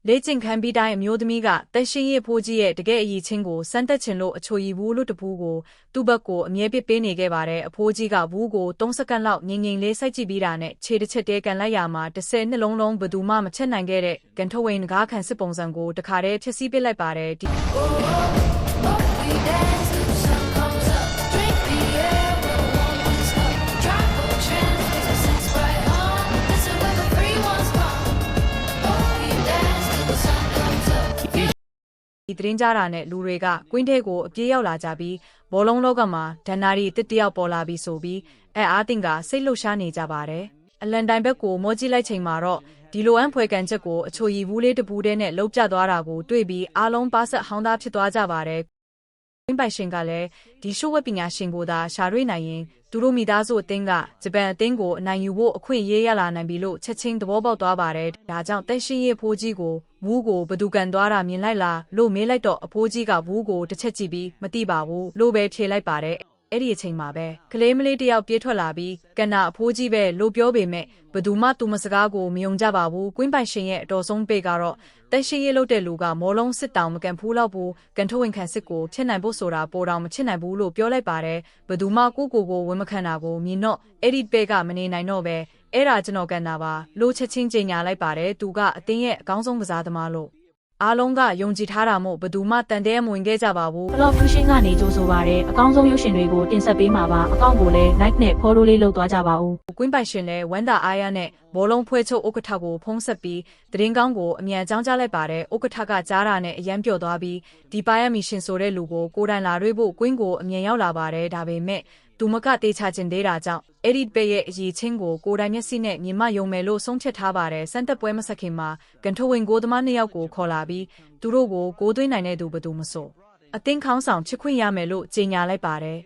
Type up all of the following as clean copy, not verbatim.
လေ့ကျင့်ခန်းပြီးတိုင်းအမျိုးသမီးကတက်ရှင်ရဲ့ဖိုးကြီးရဲ့တကယ်အရေးချင်းကိုစမ်းသက်ချင်လို့အချိုရည်ဘူးလို့တပူးကိုသူ့ဘက်ကိုအမြဲပစ်ပေးနေခဲ့ပါတယ်အဖိုးကြီးကဘူးကို3စက္ကန့်လောက်ငြိမ်ငြိမ်လေးစိုက်ကြည့်ပြီးတာနဲ့ခြေတစ်ချက်တည်းကန်လိုက်ရမှာ10နှစ်လုံးဘယ်သူမှမချက်နိုင်ခဲ့တဲ့ကန်ထုတ်ဝင်ကားခံစစ်ပုံစံကိုတခါတည်းဖျက်ဆီးပစ်လိုက်ပါတယ်ဒီသတင်းကြတာနဲ့လူတွေကကွင်းထဲကိုအပြေးရောက်လာကြပြီးဘောလုံးလောကမှာဒဏ္ဍာရီတစ်တယောက်ပေါ်လာပြီးဆိုပြီးအားတင်ကစိတ်လှုပ်ရှားနေကြပါတယ်အလန်တိုင်ဘက်ကိုမောကြည့်လိုက်ချိန်မှာတော့ဒီလိုအံဖွဲကန်ချက်ကိုအချိုရည်ဘူးလေးတပူးတဲ့နဲ့လှုပ်ပြသွားတာကိုတွေ့ပြီးအားလုံးပါဆက်ဟောင်းသားဖြစ်သွားကြပါတယ်ကွင်းပိုင်ရှင်ကလည်းဒီရှိုးဝက်ပညာရှင်ကိုသာရှာတွေ့နိုင်ရင်သူတို့မိသားစုအသင်းကဂျပန်အသင်းကိုအနိုင်ယူဖို့အခွင့်အရေးရလာနိုင်ပြီလို့ချက်ချင်းသဘောပေါက်သွားပါတယ်ဒါကြောင့်တက်ရှင်ရဲ့ဖိုးကြီးကိုဘူးကိုဘသူကန်သွားတာမြင်လိုက်လားလို့မေးလိုက်တော့အဖိုးကြီးကဘူးကိုတစ်ချက်ကြည့်ပြီးမသိပါဘူးလို့ပဲဖြေလိုက်ပါတယ်အဲ့ဒီအချိန်မှာပဲကလေးမလေးတယောက်ပြေးထွက်လာပြီးကန်နာအဖိုးကြီးပဲလို့ပြောပေမဲ့ဘသူမှသူမစကားကိုမယုံကြပါဘူးကွင်းပိုင်ရှင်ရဲ့အတော်ဆုံးပေကတော့တက်ရှင်ရဲ့လုပ်တဲ့လူကမော်လုံးစစ်တောင်မကန်ဖူးတော့ဘူးကန်ထုတ်ဝင်ခံစစ်ကိုဖြစ်နိုင်ဖို့ဆိုတာပိုတောင်မချစ်နိုင်ဘူးလို့ပြောလိုက်ပါတယ်ဘသူမှကိုဝန်မခံတာကိုမြင်တော့အဲ့ဒီပေကမနေနိုင်တော့ပဲအဲ့ဒါကျွန်တော်ကန်တာပါလို့ချက်ချင်းကြေညာလိုက်ပါတယ်သူကအသင်းရဲ့အကောင်းဆုံးကစားသမားလို့အားလုံးကယုံကြည်ထားတာမို့ဘသူမှတန်တဲမဝင်ခဲ့ကြပါဘူး Blog Fusion ကနေကြိုဆိုပါရစေအကောင်းဆုံးရုပ်ရှင်တွေကိုတင်ဆက်ပေးမှာပါအကောင့်ကိုလည်း like နဲ့ follow လေးလုပ်သွားကြပါဦးကွင်းပိုင်ရှင်လည်းဝမ်းသာအားရနဲ့ဘောလုံးဖွဲချုပ်ဥက္ကဋ္ဌကိုဖုံးဆက်ပြီးသတင်းကောင်းကိုအမြန်ကြောင်းကြားလိုက်ပါတယ်ဥက္ကဋ္ဌကကြားတာနဲ့အယမ်းပျော်သွားပြီးဒီပါရမီရှင်ဆိုတဲ့လူကိုကိုယ်တိုင်လာတွေ့ဖို့ကွင်းကိုအမြန်ရောက်လာပါတယ်ဒါပေမဲ့သူမကတေးချခြင်းသေးတာကြောင့်အဲ့ဒီပဲရဲ့အရေးချင်းကိုကိုယ်တိုင်မျက်စိနဲ့မြင်မယုံမယ်လို့ဆုံးဖြတ်ထားပါတယ်စမ်းသက်ပွဲမဆက်ခင်မှာကန်ထုတ်ဝင်ကိုသမား2ယောက်ကိုခေါ်လာပြီးသူတို့ကိုကိုသွင်းနိုင်တဲ့သူဘယ်သူမဆိုအသင်းခေါင်းဆောင်ချစ်ခွင့်ရမယ်လို့ကြေညာလိုက်ပါတယ်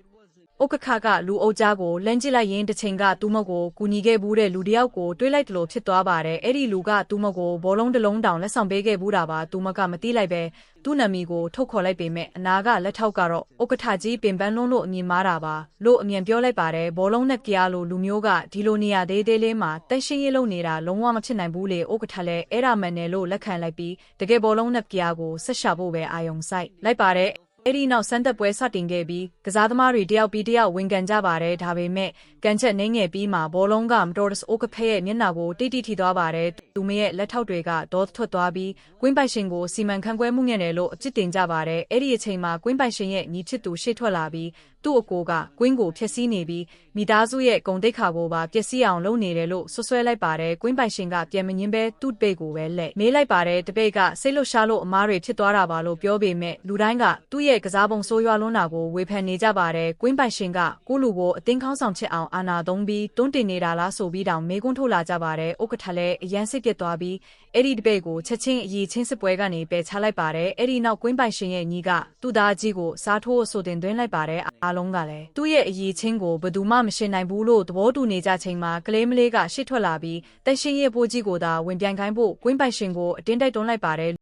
ဥက္ကဋ္ဌကလူအုပ်ကြားကိုလမ်းကြည့်လိုက်ရင်တစ်ချိန်ကသူမကိုကူညီခဲ့ဘူးတဲ့လူတယောက်ကိုတွေးလိုက်တယ်လို့ဖြစ်သွားပါတယ်အဲ့ဒီလူကသူမကိုဘောလုံးတစ်လုံးတောင်လက်ဆောင်ပေးခဲ့ဘူးတာပါသူမကမသိလိုက်ပဲသူ့နာမည်ကိုထုတ်ခေါ်လိုက်ပေမဲ့အနာကလက်ထောက်ကတော့ဥက္ကဋ္ဌကြီးပင်ပန်းလုံးလို့အမည်မားတာပါလို့အမြန်ပြောလိုက်ပါတယ်ဘောလုံးနဲ့ကြားလို့လူမျိုးကဒီလိုနေရာသေးသေးလေးမှာတက်ရှင်းရေးလုပ်နေတာလုံးဝမဖြစ်နိုင်ဘူးလေဥက္ကဋ္ဌလည်းအဲ့ဒါမှန်တယ်လို့လက်ခံလိုက်ပြီးတကယ်ဘောလုံးနဲ့ကြားကိုဆက်ရှာဖို့ပဲအာယုံစိုက်လိုက်ပါတယ်အဲ့ဒီနောက်စမ်းသက်ပွဲစတင်ခဲ့ပြီးကစားသမားတွေတယောက်ပြီးတယောက်ဝင်ကန်ကြပါတယ်ဒါပေမဲ့ကန်ချက်နှင်းငယ်ပြီးမှဘောလုံးကမတော်တဆအိုကဖဲရဲ့မျက်နှာကိုတိတိထိသွားပါတယ်သူမရဲ့လက်ထောက်တွေကဒေါသထွက်သွားပြီးကွင်းပိုင်ရှင်ကိုစီမံခန့်ခွဲမှုငယ်တယ်လို့အပြစ်တင်ကြပါတယ်အဲ့ဒီအချိန်မှာကွင်းပိုင်ရှင်ရဲ့ညီချစ်သူရှေ့ထွက်လာပြီးသူ့အကိုကကွင်းကိုဖျက်ဆီးနေပြီးမိသားစုရဲ့ဂုဏ်သိက္ခာကိုပါပျက်စီးအောင်လုပ်နေတယ်လို့ဆွဆွဲလိုက်ပါတယ်ကွင်းပိုင်ရှင်ကပြန်မငင်းပဲသူ့ပေကိုပဲလက်မေးလိုက်ပါတယ်တပိတ်ကစိတ်လှုပ်ရှားလို့အမားတွေဖြစ်သွားတာပါလို့ပြောပေမဲ့လူတိုင်းကသူ့ရဲ့ကစားပုံဆိုးရွားလွန်းတာကိုဝေဖန်နေကြပါတယ်ကွင်းပိုင်ရှင်ကကိုလူကိုအသင်းခေါင်းဆောင်ချစ်အောင်အာနာသုံးပြီးတွန်းတင်နေတာလားဆိုပြီးတောင်မေးခွန်းထုတ်လာကြပါတယ်ဥက္ကဋ္ဌလည်းအရန်စိတ်ပြတ်သွားပြီးအဲ့ဒီတပိတ်ကိုချက်ချင်းအရေးချင်းစစ်ပွဲကနေပယ်ချလိုက်ပါတယ်အဲ့ဒီနောက်ကွင်းပိုင်ရှင်ရဲ့ညီကသူ့သားကြီးကိုစားထိုးဆိုတင်သွင်းလိုက်ပါတယ်အားလုံးကလည်းသူ့ရဲ့အရေးချင်းကိုဘယ်သူမှမရှင်းနိုင်ဘူးလို့သဘောတူနေကြချိန်မှာကလေးမလေးကရှေ့ထွက်လာပြီးတက်ရှင်ရဲ့ပိုးကြီးကိုသာဝင်ပြန်ခိုင်းဖို့ကွင်းပိုင်ရှင်ကိုအတင်းတိုက်တွန်းလိုက်ပါတယ်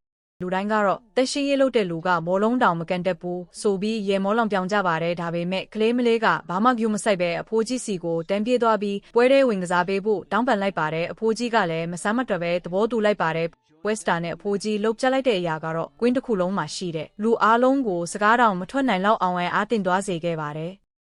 လူတိုင်းကတော့တက်ရှင်ရေးလုပ်တဲ့လူကမော်လုံးတောင်မကန်တက်ဘူးဆိုပြီးရေမောလောင်ပြောင်ကြပါတယ်ဒါပေမဲ့ကလေးမလေးကဘာမှကြိုးမဆိုင်ပဲအဖိုးကြီးစီကိုတန်းပြေးသွားပြီးပွဲထဲဝင်ကစားပေးဖို့တောင်းပန်လိုက်ပါတယ်အဖိုးကြီးကလည်းမဆမ်းမတွက်ပဲသဘောတူလိုက်ပါတယ်ဝက်စတာနဲ့အဖိုးကြီးလှုပ်ပြလိုက်တဲ့အရာကတော့ကွင်းတစ်ခုလုံးမှာရှိတဲ့လူအားလုံးကိုစကားတောင်မထွက်နိုင်လောက်အောင်အားတင်သွားစေခဲ့ပါတယ်